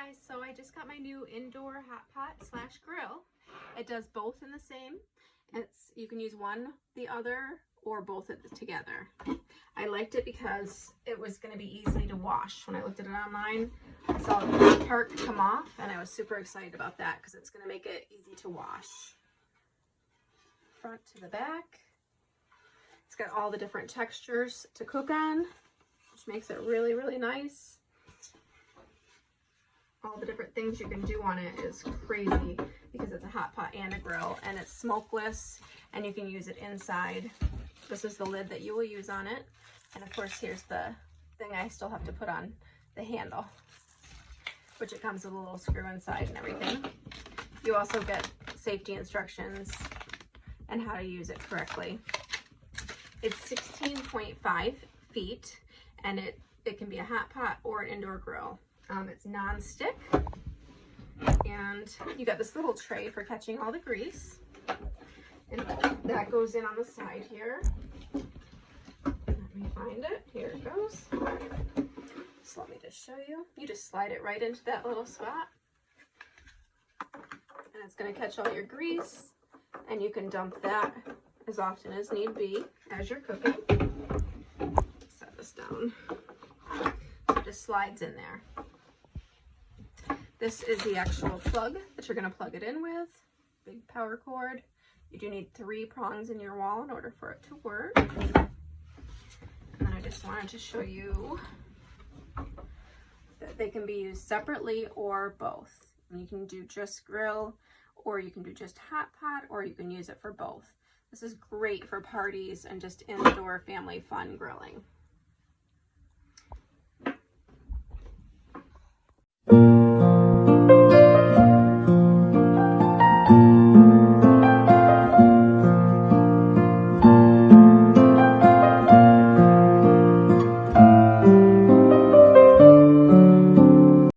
guys, so I just got my new indoor hot pot slash grill. It does both in the same. You can use one, the other, or both together. I liked it because it was going to be easy to wash. When I looked at it online, I saw the part come off, and I was super excited about that because it's going to make it easy to wash. Front to the back. It's got all the different textures to cook on, which makes it really, really nice. All the different things you can do on it is crazy because it's a hot pot and a grill, and it's smokeless, and you can use it inside. This is the lid that you will use on it, and of course here's the thing I still have to put on the handle, which it comes with a little screw inside and everything. You also get safety instructions and how to use it correctly. It's 16.5 feet, and it can be a hot pot or an indoor grill. It's non-stick, and you got this little tray for catching all the grease, and that goes in on the side here. Let me find it. Here it goes. So let me just show you. You just slide it right into that little spot, and it's going to catch all your grease, and you can dump that as often as need be as you're cooking. Set this down. So it just slides in there. This is the actual plug that you're going to plug it in with. Big power cord. You do need 3 prongs in your wall in order for it to work. And then I just wanted to show you that they can be used separately or both. And you can do just grill, or you can do just hot pot, or you can use it for both. This is great for parties and just indoor family fun grilling.